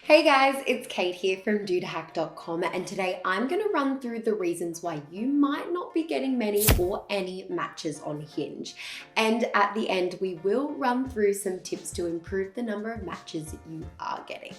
Hey guys, it's Kate here from dudehack.com, and today I'm going to run through the reasons why you might not be getting many or any matches on Hinge. And at the end, we will run through some tips to improve the number of matches you are getting.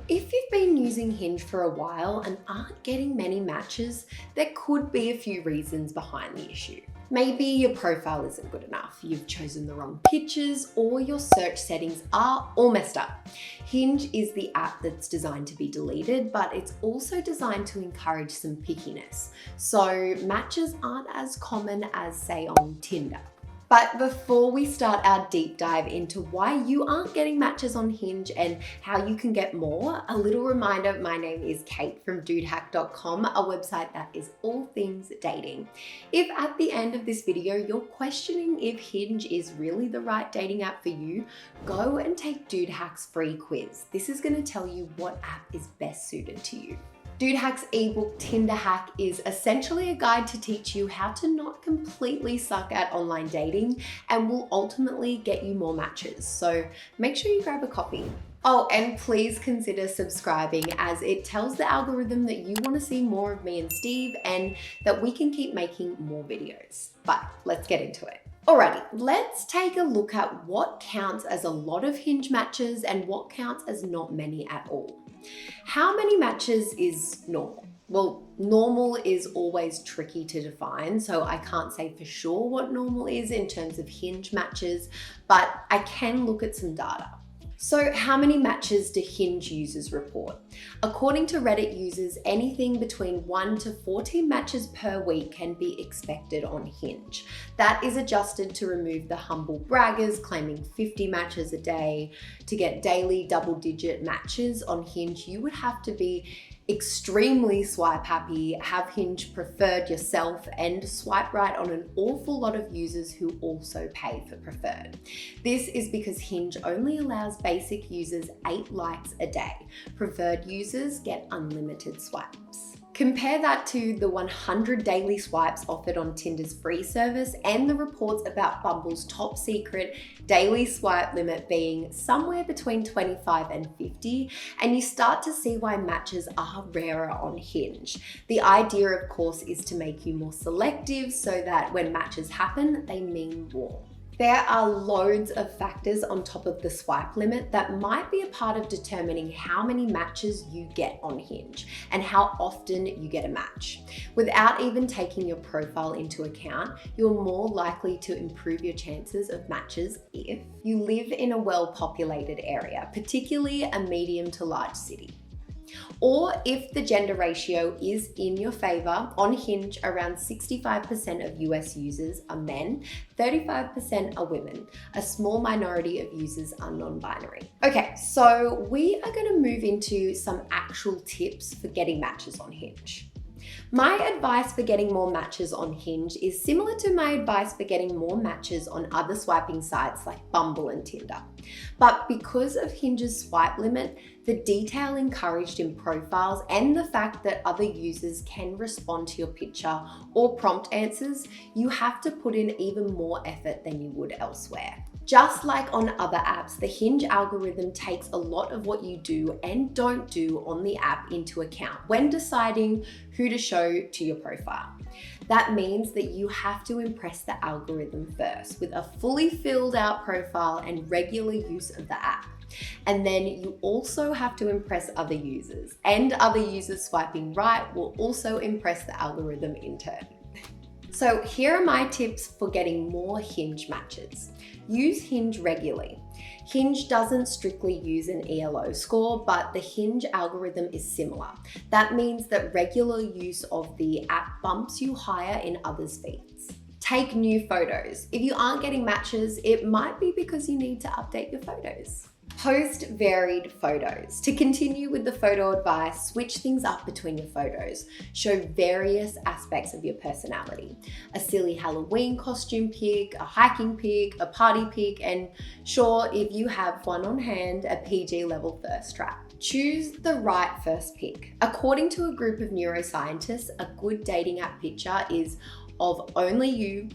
If you've been using Hinge for a while and aren't getting many matches, there could be a few reasons behind the issue. Maybe your profile isn't good enough, you've chosen the wrong pictures, or your search settings are all messed up. Hinge is the app that's designed to be deleted, but it's also designed to encourage some pickiness. So matches aren't as common as, say, on Tinder. But before we start our deep dive into why you aren't getting matches on Hinge and how you can get more, a little reminder, my name is Kate from dudehack.com, a website that is all things dating. If at the end of this video you're questioning if Hinge is really the right dating app for you, go and take Dude Hack's free quiz. This is going to tell you what app is best suited to you. Dude Hack's ebook Tinder Hack is essentially a guide to teach you how to not completely suck at online dating and will ultimately get you more matches. So make sure you grab a copy. Oh, and please consider subscribing, as it tells the algorithm that you want to see more of me and Steve and that we can keep making more videos. But let's get into it. Alrighty, let's take a look at what counts as a lot of Hinge matches and what counts as not many at all. How many matches is normal? Well, normal is always tricky to define, so I can't say for sure what normal is in terms of Hinge matches, but I can look at some data. So how many matches do Hinge users report? According to Reddit users, anything between 1 to 14 matches per week can be expected on Hinge. That is adjusted to remove the humble braggers claiming 50 matches a day. To get daily double-digit matches on Hinge, you would have to be extremely swipe happy, have Hinge preferred yourself, and swipe right on an awful lot of users who also pay for preferred. This is because Hinge only allows basic users 8 likes a day. Preferred users get unlimited swipes. Compare that to the 100 daily swipes offered on Tinder's free service and the reports about Bumble's top secret daily swipe limit being somewhere between 25 and 50, and you start to see why matches are rarer on Hinge. The idea, of course, is to make you more selective so that when matches happen, they mean more. There are loads of factors on top of the swipe limit that might be a part of determining how many matches you get on Hinge and how often you get a match. Without even taking your profile into account, you're more likely to improve your chances of matches if you live in a well-populated area, particularly a medium to large city. Or if the gender ratio is in your favor. On Hinge, around 65% of US users are men, 35% are women. A small minority of users are non-binary. Okay, so we are going to move into some actual tips for getting matches on Hinge. My advice for getting more matches on Hinge is similar to my advice for getting more matches on other swiping sites like Bumble and Tinder. But because of Hinge's swipe limit, the detail encouraged in profiles, and the fact that other users can respond to your picture or prompt answers, you have to put in even more effort than you would elsewhere. Just like on other apps, the Hinge algorithm takes a lot of what you do and don't do on the app into account when deciding who to show to your profile. That means that you have to impress the algorithm first with a fully filled out profile and regular use of the app. And then you also have to impress other users, and other users swiping right will also impress the algorithm in turn. So here are my tips for getting more Hinge matches. Use Hinge regularly. Hinge doesn't strictly use an ELO score, but the Hinge algorithm is similar. That means that regular use of the app bumps you higher in others' feeds. Take new photos. If you aren't getting matches, it might be because you need to update your photos. Post varied photos. To continue with the photo advice, switch things up between your photos. Show various aspects of your personality. A silly Halloween costume pic, a hiking pic, a party pic, and sure, if you have one on hand, a PG level thirst trap. Choose the right first pic. According to a group of neuroscientists, a good dating app picture is of only you,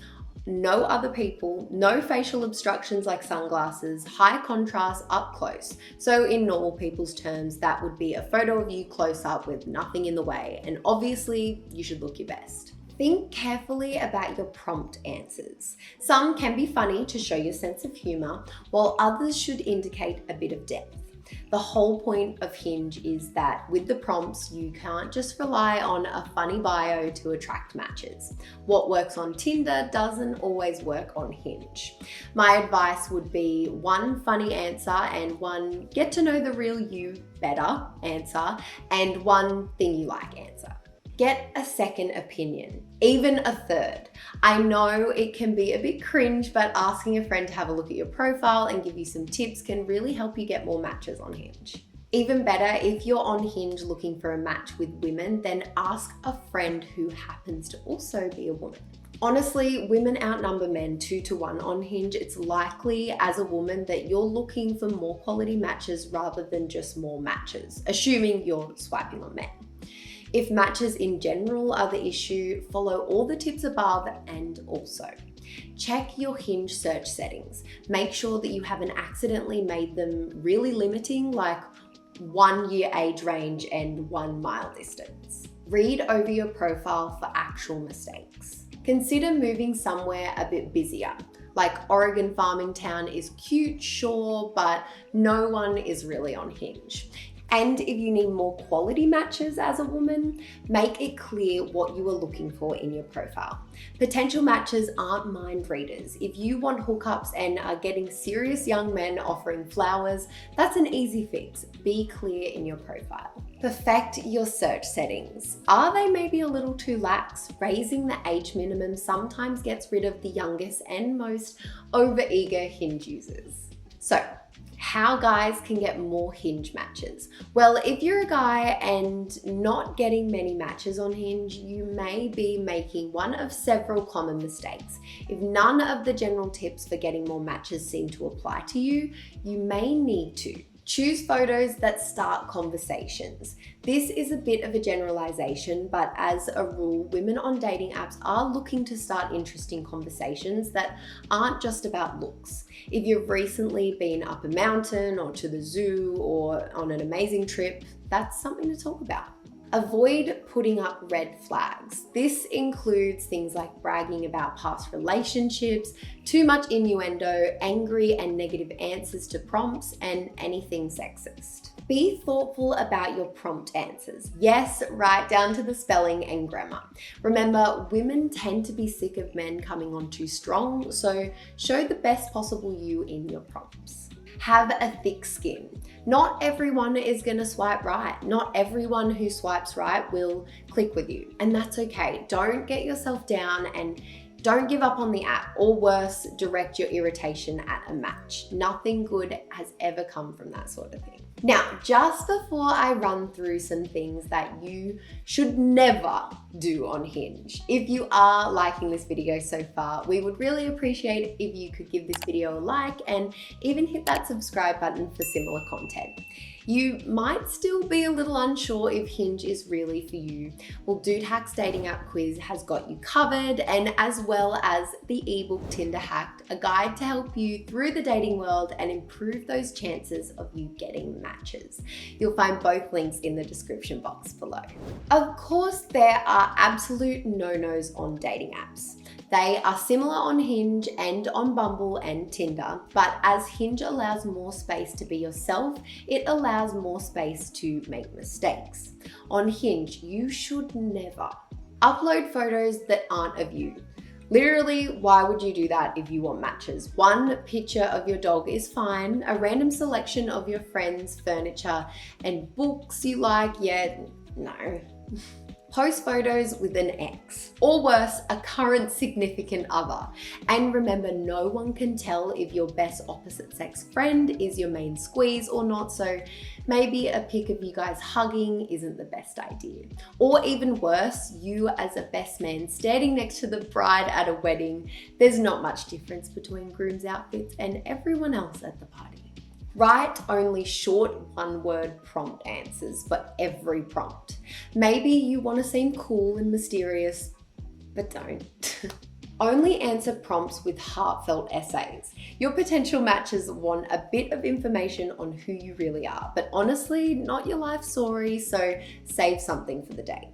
no other people, no facial obstructions like sunglasses, high contrast up close. So in normal people's terms, that would be a photo of you close up with nothing in the way. And obviously you should look your best. Think carefully about your prompt answers. Some can be funny to show your sense of humor, while others should indicate a bit of depth. The whole point of Hinge is that with the prompts, you can't just rely on a funny bio to attract matches. What works on Tinder doesn't always work on Hinge. My advice would be one funny answer and one get to know the real you better answer and one thing you like answer. Get a second opinion, even a third. I know it can be a bit cringe, but asking a friend to have a look at your profile and give you some tips can really help you get more matches on Hinge. Even better, if you're on Hinge looking for a match with women, then ask a friend who happens to also be a woman. Honestly, women outnumber men 2-to-1 on Hinge. It's likely as a woman that you're looking for more quality matches rather than just more matches, assuming you're swiping on men. If matches in general are the issue, follow all the tips above and also check your Hinge search settings. Make sure that you haven't accidentally made them really limiting, like 1 year age range and 1 mile distance. Read over your profile for actual mistakes. Consider moving somewhere a bit busier. Like Oregon farming town is cute, sure, but no one is really on Hinge. And if you need more quality matches as a woman, make it clear what you are looking for in your profile. Potential matches aren't mind readers. If you want hookups and are getting serious young men offering flowers, that's an easy fix. Be clear in your profile. Perfect your search settings. Are they maybe a little too lax? Raising the age minimum sometimes gets rid of the youngest and most overeager Hinge users. So, how guys can get more Hinge matches. Well, if you're a guy and not getting many matches on Hinge, you may be making one of several common mistakes. If none of the general tips for getting more matches seem to apply to you, you may need to choose photos that start conversations. This is a bit of a generalization, but as a rule, women on dating apps are looking to start interesting conversations that aren't just about looks. If you've recently been up a mountain or to the zoo or on an amazing trip, that's something to talk about. Avoid putting up red flags. This includes things like bragging about past relationships, too much innuendo, angry and negative answers to prompts, and anything sexist. Be thoughtful about your prompt answers. Yes, right down to the spelling and grammar. Remember, women tend to be sick of men coming on too strong, so show the best possible you in your prompts. Have a thick skin. Not everyone is going to swipe right. Not everyone who swipes right will click with you, and that's okay. Don't get yourself down and don't give up on the app, or worse, direct your irritation at a match. Nothing good has ever come from that sort of thing. Now, just before I run through some things that you should never do on Hinge, if you are liking this video so far, we would really appreciate if you could give this video a like and even hit that subscribe button for similar content. You might still be a little unsure if Hinge is really for you. Well, Dude Hack's dating app quiz has got you covered, and as well as the ebook Tinder Hacked, a guide to help you through the dating world and improve those chances of you getting matches. You'll find both links in the description box below. Of course, there are absolute no-nos on dating apps. They are similar on Hinge and on Bumble and Tinder, but as Hinge allows more space to be yourself, it allows more space to make mistakes. On Hinge, you should never upload photos that aren't of you. Literally, why would you do that if you want matches? One picture of your dog is fine. A random selection of your friends' furniture and books you like, yeah, no. Post photos with an ex, or worse, a current significant other. And remember, no one can tell if your best opposite sex friend is your main squeeze or not, so maybe a pic of you guys hugging isn't the best idea. Or even worse, you as a best man standing next to the bride at a wedding. There's not much difference between groom's outfits and everyone else at the party. Write only short one-word prompt answers for every prompt. Maybe you want to seem cool and mysterious, but don't. Only answer prompts with heartfelt essays. Your potential matches want a bit of information on who you really are, but honestly, not your life story, so save something for the day.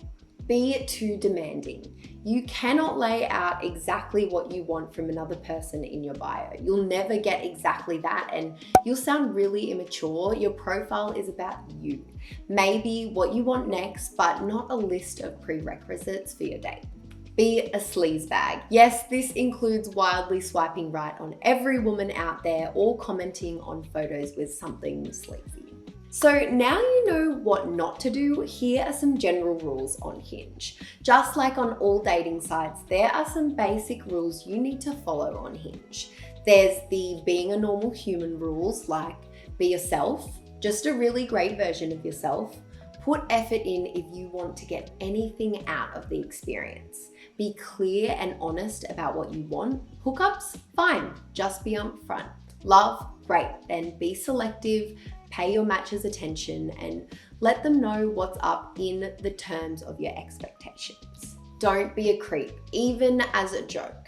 Be too demanding. You cannot lay out exactly what you want from another person in your bio. You'll never get exactly that, and you'll sound really immature. Your profile is about you. Maybe what you want next, but not a list of prerequisites for your date. Be a sleazebag. Yes, this includes wildly swiping right on every woman out there or commenting on photos with something sleazy. So now you know what not to do, here are some general rules on Hinge. Just like on all dating sites, there are some basic rules you need to follow on Hinge. There's the being a normal human rules, like be yourself, just a really great version of yourself. Put effort in if you want to get anything out of the experience. Be clear and honest about what you want. Hookups? Fine, just be upfront. Love? Great, then be selective, pay your matches attention, and let them know what's up in the terms of your expectations. Don't be a creep, even as a joke.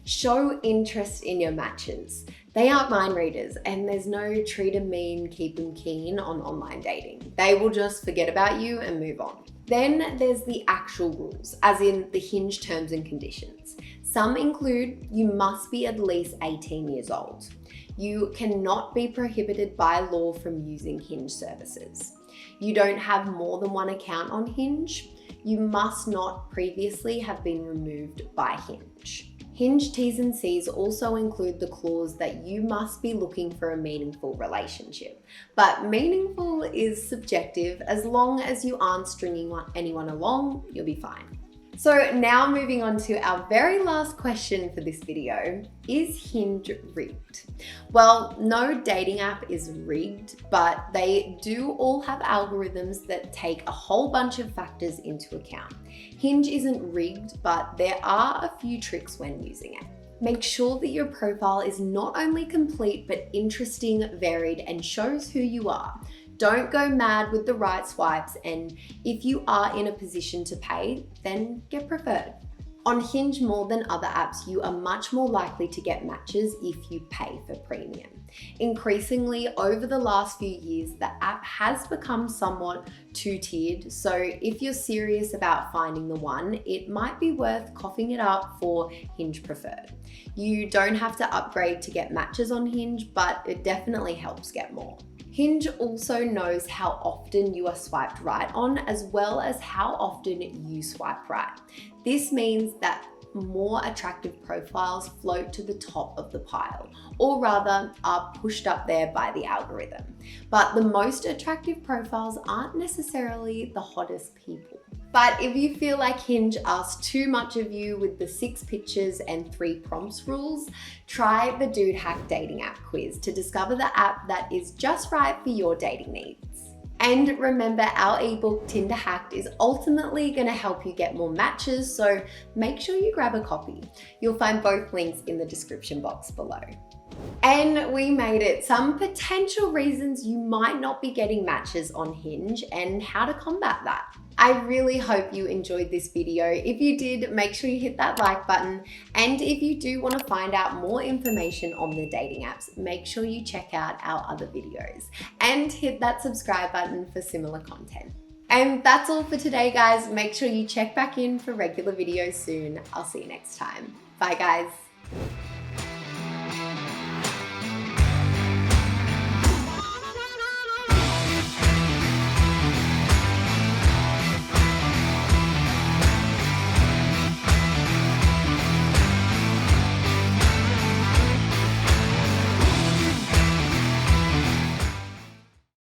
Show interest in your matches. They aren't mind readers, and there's no treat 'em mean, keep 'em keen on online dating. They will just forget about you and move on. Then there's the actual rules, as in the Hinge terms and conditions. Some include you must be at least 18 years old. You cannot be prohibited by law from using Hinge services. You don't have more than one account on Hinge. You must not previously have been removed by Hinge. Hinge T's and C's also include the clause that you must be looking for a meaningful relationship. But meaningful is subjective. As long as you aren't stringing anyone along, you'll be fine. So now moving on to our very last question for this video, is Hinge rigged? Well, no dating app is rigged, but they do all have algorithms that take a whole bunch of factors into account. Hinge isn't rigged, but there are a few tricks when using it. Make sure that your profile is not only complete, but interesting, varied, and shows who you are. Don't go mad with the right swipes, and if you are in a position to pay, then get preferred. On Hinge, more than other apps, you are much more likely to get matches if you pay for premium. Increasingly, over the last few years, the app has become somewhat two-tiered, so if you're serious about finding the one, it might be worth coughing it up for Hinge Preferred. You don't have to upgrade to get matches on Hinge, but it definitely helps get more. Hinge also knows how often you are swiped right on, as well as how often you swipe right. This means that more attractive profiles float to the top of the pile, or rather are pushed up there by the algorithm. But the most attractive profiles aren't necessarily the hottest people. But if you feel like Hinge asks too much of you with the 6 pictures and 3 prompts rules, try the Dude Hack dating app quiz to discover the app that is just right for your dating needs. And remember, our ebook Tinder Hacked is ultimately going to help you get more matches, so make sure you grab a copy. You'll find both links in the description box below. And we made it. Some potential reasons you might not be getting matches on Hinge and how to combat that. I really hope you enjoyed this video. If you did, make sure you hit that like button. And if you do want to find out more information on the dating apps, make sure you check out our other videos and hit that subscribe button for similar content. And that's all for today, guys. Make sure you check back in for regular videos soon. I'll see you next time. Bye, guys.